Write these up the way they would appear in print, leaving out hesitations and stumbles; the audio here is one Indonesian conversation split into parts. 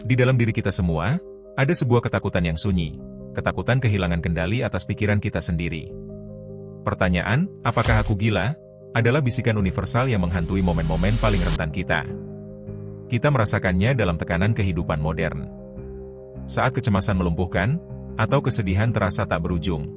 Di dalam diri kita semua, ada sebuah ketakutan yang sunyi, ketakutan kehilangan kendali atas pikiran kita sendiri. Pertanyaan, apakah aku gila? Adalah bisikan universal yang menghantui momen-momen paling rentan kita. Kita merasakannya dalam tekanan kehidupan modern. Saat kecemasan melumpuhkan, atau kesedihan terasa tak berujung.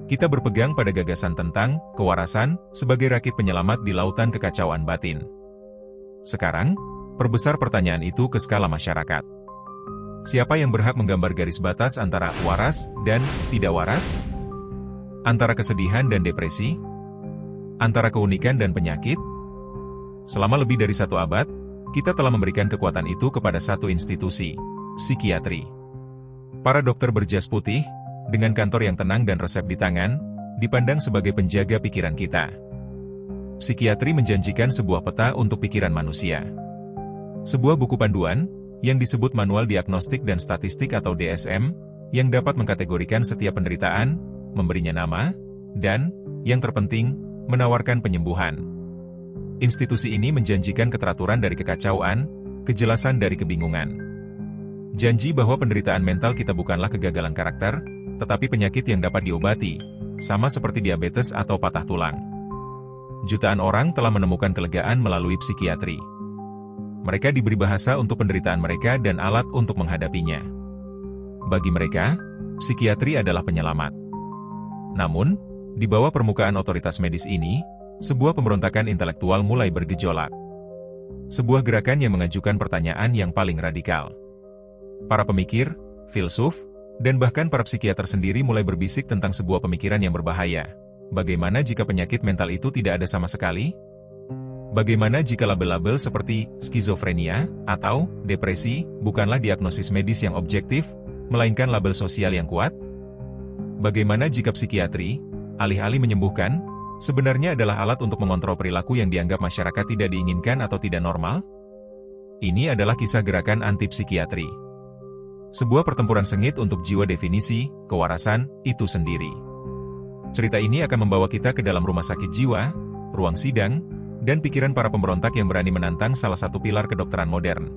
Kita berpegang pada gagasan tentang kewarasan sebagai rakit penyelamat di lautan kekacauan batin. Sekarang, perbesar pertanyaan itu ke skala masyarakat. Siapa yang berhak menggambar garis batas antara waras dan tidak waras? Antara kesedihan dan depresi? Antara keunikan dan penyakit? Selama lebih dari 1 abad, kita telah memberikan kekuatan itu kepada satu institusi, psikiatri. Para dokter berjas putih, dengan kantor yang tenang dan resep di tangan, dipandang sebagai penjaga pikiran kita. Psikiatri menjanjikan sebuah peta untuk pikiran manusia. Sebuah buku panduan, yang disebut Manual Diagnostik dan Statistik atau DSM, yang dapat mengkategorikan setiap penderitaan, memberinya nama, dan, yang terpenting, menawarkan penyembuhan. Institusi ini menjanjikan keteraturan dari kekacauan, kejelasan dari kebingungan. Janji bahwa penderitaan mental kita bukanlah kegagalan karakter, tetapi penyakit yang dapat diobati, sama seperti diabetes atau patah tulang. Jutaan orang telah menemukan kelegaan melalui psikiatri. Mereka diberi bahasa untuk penderitaan mereka dan alat untuk menghadapinya. Bagi mereka, psikiatri adalah penyelamat. Namun, di bawah permukaan otoritas medis ini, sebuah pemberontakan intelektual mulai bergejolak. Sebuah gerakan yang mengajukan pertanyaan yang paling radikal. Para pemikir, filsuf, dan bahkan para psikiater sendiri mulai berbisik tentang sebuah pemikiran yang berbahaya. Bagaimana jika penyakit mental itu tidak ada sama sekali? Bagaimana jika label-label seperti skizofrenia atau depresi bukanlah diagnosis medis yang objektif, melainkan label sosial yang kuat? Bagaimana jika psikiatri, alih-alih menyembuhkan, sebenarnya adalah alat untuk mengontrol perilaku yang dianggap masyarakat tidak diinginkan atau tidak normal? Ini adalah kisah gerakan anti-psikiatri. Sebuah pertempuran sengit untuk jiwa definisi, kewarasan, itu sendiri. Cerita ini akan membawa kita ke dalam rumah sakit jiwa, ruang sidang, dan pikiran para pemberontak yang berani menantang salah satu pilar kedokteran modern.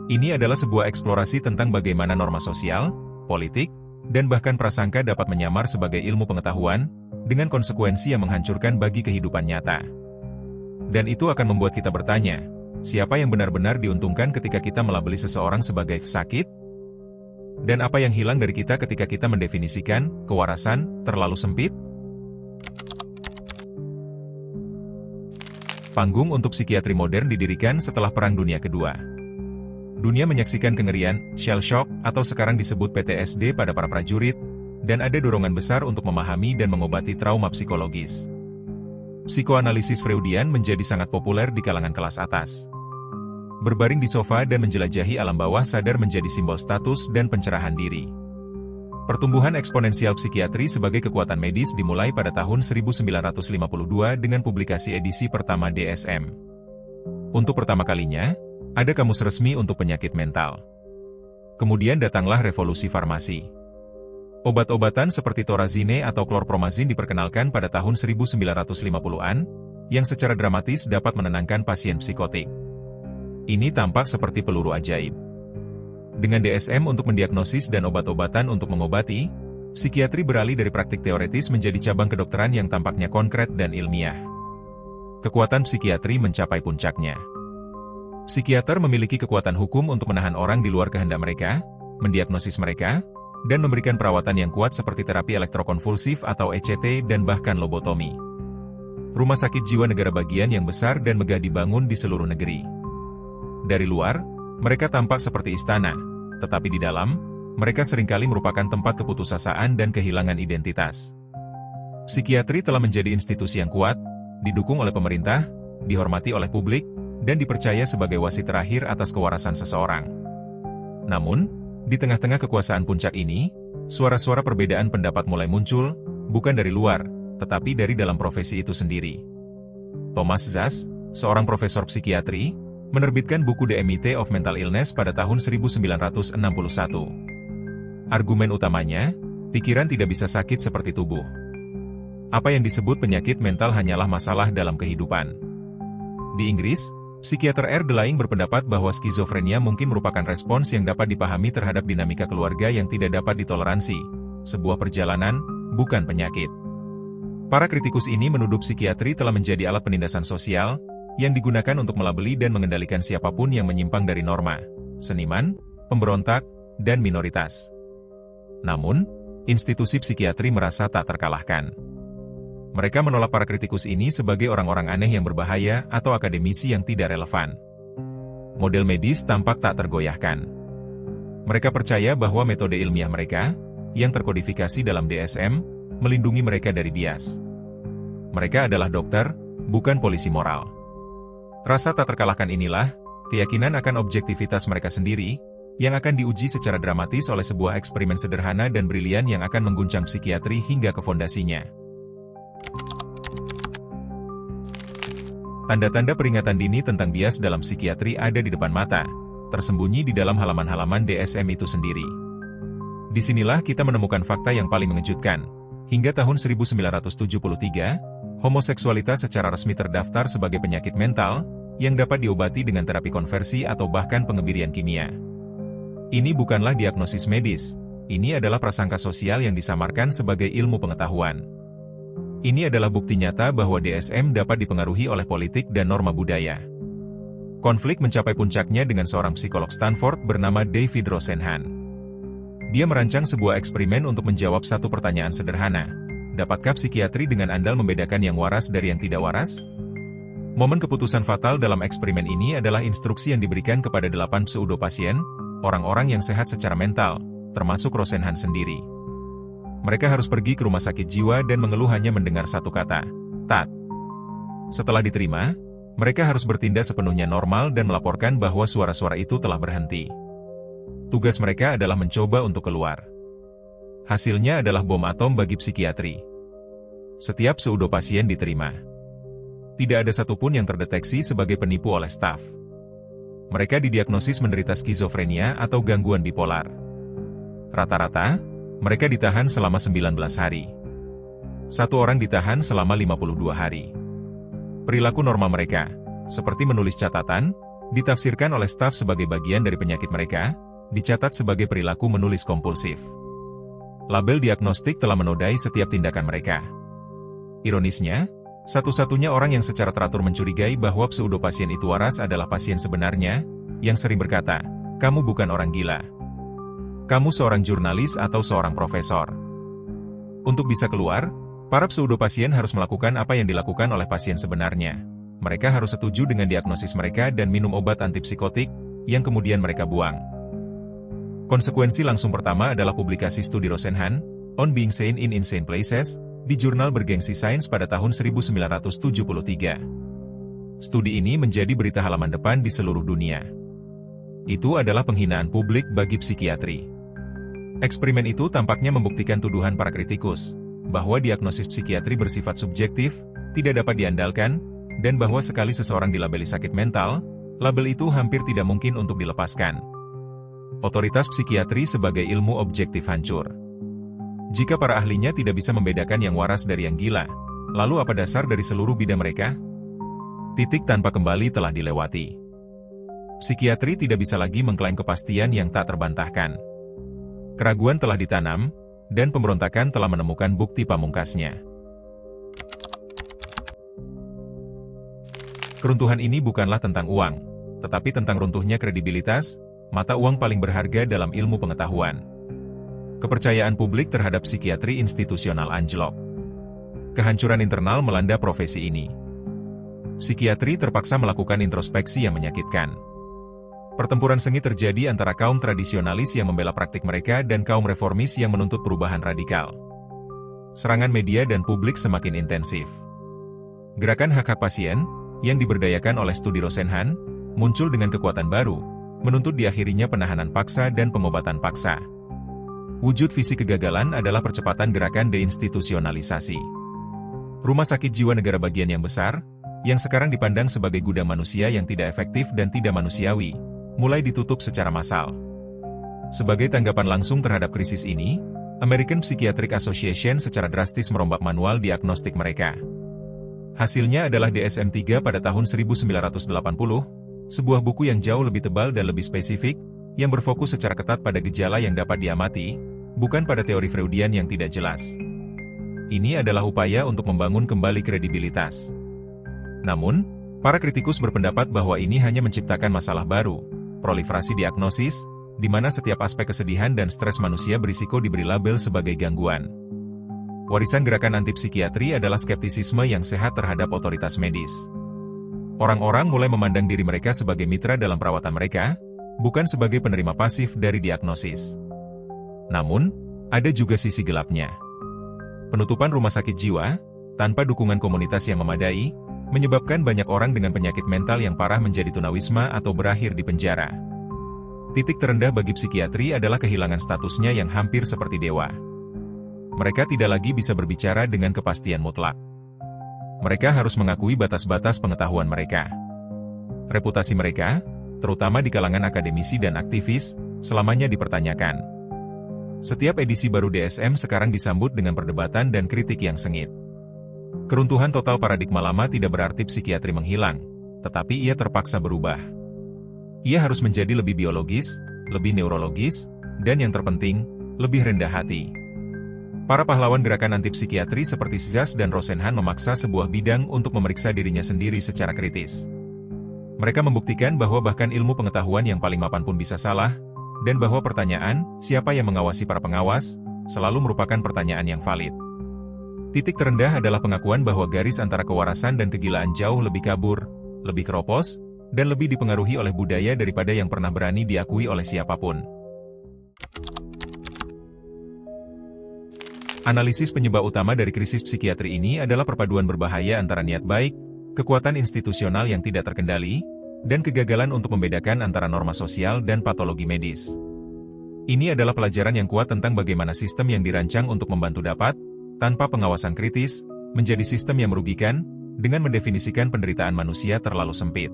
Ini adalah sebuah eksplorasi tentang bagaimana norma sosial, politik, dan bahkan prasangka dapat menyamar sebagai ilmu pengetahuan, dengan konsekuensi yang menghancurkan bagi kehidupan nyata. Dan itu akan membuat kita bertanya, siapa yang benar-benar diuntungkan ketika kita melabeli seseorang sebagai sakit? Dan apa yang hilang dari kita ketika kita mendefinisikan kewarasan terlalu sempit? Panggung untuk psikiatri modern didirikan setelah Perang Dunia Kedua. Dunia menyaksikan kengerian, shell shock, atau sekarang disebut PTSD pada para prajurit, dan ada dorongan besar untuk memahami dan mengobati trauma psikologis. Psikoanalisis Freudian menjadi sangat populer di kalangan kelas atas. Berbaring di sofa dan menjelajahi alam bawah sadar menjadi simbol status dan pencerahan diri. Pertumbuhan eksponensial psikiatri sebagai kekuatan medis dimulai pada tahun 1952 dengan publikasi edisi pertama DSM. Untuk pertama kalinya, ada kamus resmi untuk penyakit mental. Kemudian datanglah revolusi farmasi. Obat-obatan seperti Thorazine atau Chlorpromazine diperkenalkan pada tahun 1950-an, yang secara dramatis dapat menenangkan pasien psikotik. Ini tampak seperti peluru ajaib. Dengan DSM untuk mendiagnosis dan obat-obatan untuk mengobati, psikiatri beralih dari praktik teoretis menjadi cabang kedokteran yang tampaknya konkret dan ilmiah. Kekuatan psikiatri mencapai puncaknya. Psikiater memiliki kekuatan hukum untuk menahan orang di luar kehendak mereka, mendiagnosis mereka, dan memberikan perawatan yang kuat seperti terapi elektrokonvulsif atau ECT dan bahkan lobotomi. Rumah sakit jiwa negara bagian yang besar dan megah dibangun di seluruh negeri. Dari luar, mereka tampak seperti istana, tetapi di dalam, mereka seringkali merupakan tempat keputusasaan dan kehilangan identitas. Psikiatri telah menjadi institusi yang kuat, didukung oleh pemerintah, dihormati oleh publik, dan dipercaya sebagai wasit terakhir atas kewarasan seseorang. Namun, di tengah-tengah kekuasaan puncak ini, suara-suara perbedaan pendapat mulai muncul, bukan dari luar, tetapi dari dalam profesi itu sendiri. Thomas Szasz, seorang profesor psikiatri, menerbitkan buku The Myth of Mental Illness pada tahun 1961. Argumen utamanya, pikiran tidak bisa sakit seperti tubuh. Apa yang disebut penyakit mental hanyalah masalah dalam kehidupan. Di Inggris, Psikiater R. Delaing berpendapat bahwa skizofrenia mungkin merupakan respons yang dapat dipahami terhadap dinamika keluarga yang tidak dapat ditoleransi, sebuah perjalanan, bukan penyakit. Para kritikus ini menuduh psikiatri telah menjadi alat penindasan sosial, yang digunakan untuk melabeli dan mengendalikan siapapun yang menyimpang dari norma, seniman, pemberontak, dan minoritas. Namun, institusi psikiatri merasa tak terkalahkan. Mereka menolak para kritikus ini sebagai orang-orang aneh yang berbahaya atau akademisi yang tidak relevan. Model medis tampak tak tergoyahkan. Mereka percaya bahwa metode ilmiah mereka, yang terkodifikasi dalam DSM, melindungi mereka dari bias. Mereka adalah dokter, bukan polisi moral. Rasa tak terkalahkan inilah, keyakinan akan objektivitas mereka sendiri, yang akan diuji secara dramatis oleh sebuah eksperimen sederhana dan brilian yang akan mengguncang psikiatri hingga ke fondasinya. Tanda-tanda peringatan dini tentang bias dalam psikiatri ada di depan mata, tersembunyi di dalam halaman-halaman DSM itu sendiri. Disinilah kita menemukan fakta yang paling mengejutkan. Hingga tahun 1973, homoseksualitas secara resmi terdaftar sebagai penyakit mental, yang dapat diobati dengan terapi konversi atau bahkan pengebirian kimia. Ini bukanlah diagnosis medis, ini adalah prasangka sosial yang disamarkan sebagai ilmu pengetahuan. Ini adalah bukti nyata bahwa DSM dapat dipengaruhi oleh politik dan norma budaya. Konflik mencapai puncaknya dengan seorang psikolog Stanford bernama David Rosenhan. Dia merancang sebuah eksperimen untuk menjawab satu pertanyaan sederhana. Dapatkah psikiatri dengan andal membedakan yang waras dari yang tidak waras? Momen keputusan fatal dalam eksperimen ini adalah instruksi yang diberikan kepada 8 pseudo-pasien, orang-orang yang sehat secara mental, termasuk Rosenhan sendiri. Mereka harus pergi ke rumah sakit jiwa dan mengeluh hanya mendengar satu kata, "tat". Setelah diterima, mereka harus bertindak sepenuhnya normal dan melaporkan bahwa suara-suara itu telah berhenti. Tugas mereka adalah mencoba untuk keluar. Hasilnya adalah bom atom bagi psikiatri. Setiap pseudo-pasien diterima. Tidak ada satupun yang terdeteksi sebagai penipu oleh staf. Mereka didiagnosis menderita skizofrenia atau gangguan bipolar. Rata-rata, mereka ditahan selama 19 hari. Satu orang ditahan selama 52 hari. Perilaku normal mereka, seperti menulis catatan, ditafsirkan oleh staf sebagai bagian dari penyakit mereka, dicatat sebagai perilaku menulis kompulsif. Label diagnostik telah menodai setiap tindakan mereka. Ironisnya, satu-satunya orang yang secara teratur mencurigai bahwa pseudo-pasien itu waras adalah pasien sebenarnya, yang sering berkata, "Kamu bukan orang gila. Kamu seorang jurnalis atau seorang profesor." Untuk bisa keluar, para pseudo-pasien harus melakukan apa yang dilakukan oleh pasien sebenarnya. Mereka harus setuju dengan diagnosis mereka dan minum obat antipsikotik, yang kemudian mereka buang. Konsekuensi langsung pertama adalah publikasi studi Rosenhan, On Being Sane in Insane Places, di jurnal bergengsi Science pada tahun 1973. Studi ini menjadi berita halaman depan di seluruh dunia. Itu adalah penghinaan publik bagi psikiatri. Eksperimen itu tampaknya membuktikan tuduhan para kritikus, bahwa diagnosis psikiatri bersifat subjektif, tidak dapat diandalkan, dan bahwa sekali seseorang dilabeli sakit mental, label itu hampir tidak mungkin untuk dilepaskan. Otoritas psikiatri sebagai ilmu objektif hancur. Jika para ahlinya tidak bisa membedakan yang waras dari yang gila, lalu apa dasar dari seluruh bidang mereka? Titik tanpa kembali telah dilewati. Psikiatri tidak bisa lagi mengklaim kepastian yang tak terbantahkan. Keraguan telah ditanam, dan pemberontakan telah menemukan bukti pamungkasnya. Keruntuhan ini bukanlah tentang uang, tetapi tentang runtuhnya kredibilitas, mata uang paling berharga dalam ilmu pengetahuan. Kepercayaan publik terhadap psikiatri institusional anjlok. Kehancuran internal melanda profesi ini. Psikiatri terpaksa melakukan introspeksi yang menyakitkan. Pertempuran sengit terjadi antara kaum tradisionalis yang membela praktik mereka dan kaum reformis yang menuntut perubahan radikal. Serangan media dan publik semakin intensif. Gerakan hak-hak pasien, yang diberdayakan oleh studi Rosenhan, muncul dengan kekuatan baru, menuntut diakhirinya penahanan paksa dan pengobatan paksa. Wujud visi kegagalan adalah percepatan gerakan deinstitusionalisasi. Rumah sakit jiwa negara bagian yang besar, yang sekarang dipandang sebagai gudang manusia yang tidak efektif dan tidak manusiawi, mulai ditutup secara massal. Sebagai tanggapan langsung terhadap krisis ini, American Psychiatric Association secara drastis merombak manual diagnostik mereka. Hasilnya adalah DSM-3 pada tahun 1980, sebuah buku yang jauh lebih tebal dan lebih spesifik, yang berfokus secara ketat pada gejala yang dapat diamati, bukan pada teori Freudian yang tidak jelas. Ini adalah upaya untuk membangun kembali kredibilitas. Namun, para kritikus berpendapat bahwa ini hanya menciptakan masalah baru, proliferasi diagnosis, di mana setiap aspek kesedihan dan stres manusia berisiko diberi label sebagai gangguan. Warisan gerakan anti-psikiatri adalah skeptisisme yang sehat terhadap otoritas medis. Orang-orang mulai memandang diri mereka sebagai mitra dalam perawatan mereka, bukan sebagai penerima pasif dari diagnosis. Namun, ada juga sisi gelapnya. Penutupan rumah sakit jiwa, tanpa dukungan komunitas yang memadai, menyebabkan banyak orang dengan penyakit mental yang parah menjadi tunawisma atau berakhir di penjara. Titik terendah bagi psikiatri adalah kehilangan statusnya yang hampir seperti dewa. Mereka tidak lagi bisa berbicara dengan kepastian mutlak. Mereka harus mengakui batas-batas pengetahuan mereka. Reputasi mereka, terutama di kalangan akademisi dan aktivis, selamanya dipertanyakan. Setiap edisi baru DSM sekarang disambut dengan perdebatan dan kritik yang sengit. Keruntuhan total paradigma lama tidak berarti psikiatri menghilang, tetapi ia terpaksa berubah. Ia harus menjadi lebih biologis, lebih neurologis, dan yang terpenting, lebih rendah hati. Para pahlawan gerakan anti-psikiatri seperti Zsas dan Rosenhan memaksa sebuah bidang untuk memeriksa dirinya sendiri secara kritis. Mereka membuktikan bahwa bahkan ilmu pengetahuan yang paling mapan pun bisa salah, dan bahwa pertanyaan, siapa yang mengawasi para pengawas, selalu merupakan pertanyaan yang valid. Titik terendah adalah pengakuan bahwa garis antara kewarasan dan kegilaan jauh lebih kabur, lebih keropos, dan lebih dipengaruhi oleh budaya daripada yang pernah berani diakui oleh siapapun. Analisis penyebab utama dari krisis psikiatri ini adalah perpaduan berbahaya antara niat baik, kekuatan institusional yang tidak terkendali, dan kegagalan untuk membedakan antara norma sosial dan patologi medis. Ini adalah pelajaran yang kuat tentang bagaimana sistem yang dirancang untuk membantu dapat, tanpa pengawasan kritis, menjadi sistem yang merugikan, dengan mendefinisikan penderitaan manusia terlalu sempit.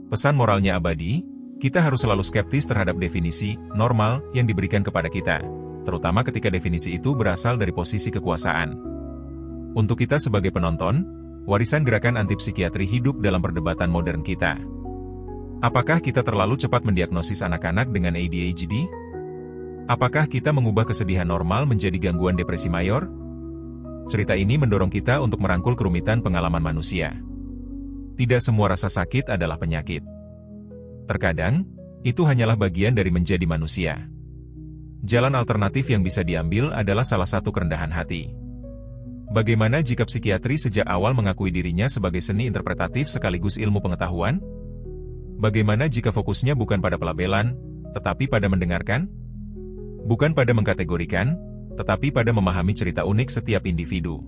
Pesan moralnya abadi, kita harus selalu skeptis terhadap definisi normal yang diberikan kepada kita, terutama ketika definisi itu berasal dari posisi kekuasaan. Untuk kita sebagai penonton, warisan gerakan anti-psikiatri hidup dalam perdebatan modern kita. Apakah kita terlalu cepat mendiagnosis anak-anak dengan ADHD? Apakah kita mengubah kesedihan normal menjadi gangguan depresi mayor? Cerita ini mendorong kita untuk merangkul kerumitan pengalaman manusia. Tidak semua rasa sakit adalah penyakit. Terkadang, itu hanyalah bagian dari menjadi manusia. Jalan alternatif yang bisa diambil adalah salah satu kerendahan hati. Bagaimana jika psikiatri sejak awal mengakui dirinya sebagai seni interpretatif sekaligus ilmu pengetahuan? Bagaimana jika fokusnya bukan pada pelabelan, tetapi pada mendengarkan? Bukan pada mengkategorikan, tetapi pada memahami cerita unik setiap individu.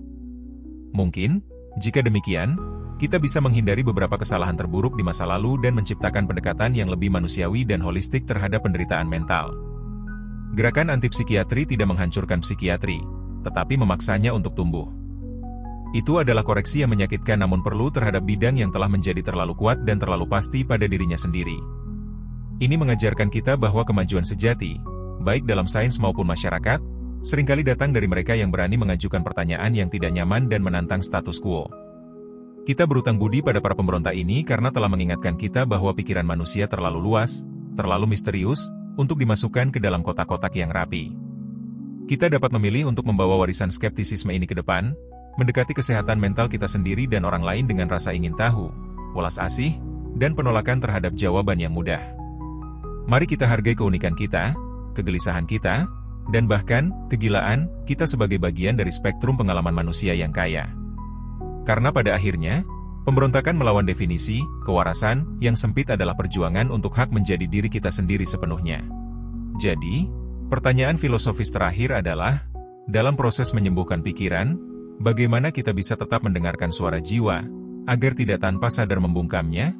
Mungkin, jika demikian, kita bisa menghindari beberapa kesalahan terburuk di masa lalu dan menciptakan pendekatan yang lebih manusiawi dan holistik terhadap penderitaan mental. Gerakan anti-psikiatri tidak menghancurkan psikiatri, tetapi memaksanya untuk tumbuh. Itu adalah koreksi yang menyakitkan namun perlu terhadap bidang yang telah menjadi terlalu kuat dan terlalu pasti pada dirinya sendiri. Ini mengajarkan kita bahwa kemajuan sejati, baik dalam sains maupun masyarakat, seringkali datang dari mereka yang berani mengajukan pertanyaan yang tidak nyaman dan menantang status quo. Kita berutang budi pada para pemberontak ini karena telah mengingatkan kita bahwa pikiran manusia terlalu luas, terlalu misterius, untuk dimasukkan ke dalam kotak-kotak yang rapi. Kita dapat memilih untuk membawa warisan skeptisisme ini ke depan, mendekati kesehatan mental kita sendiri dan orang lain dengan rasa ingin tahu, welas asih, dan penolakan terhadap jawaban yang mudah. Mari kita hargai keunikan kita, kegelisahan kita, dan bahkan, kegilaan, kita sebagai bagian dari spektrum pengalaman manusia yang kaya. Karena pada akhirnya, pemberontakan melawan definisi, kewarasan, yang sempit adalah perjuangan untuk hak menjadi diri kita sendiri sepenuhnya. Jadi, pertanyaan filosofis terakhir adalah, dalam proses menyembuhkan pikiran, bagaimana kita bisa tetap mendengarkan suara jiwa, agar tidak tanpa sadar membungkamnya?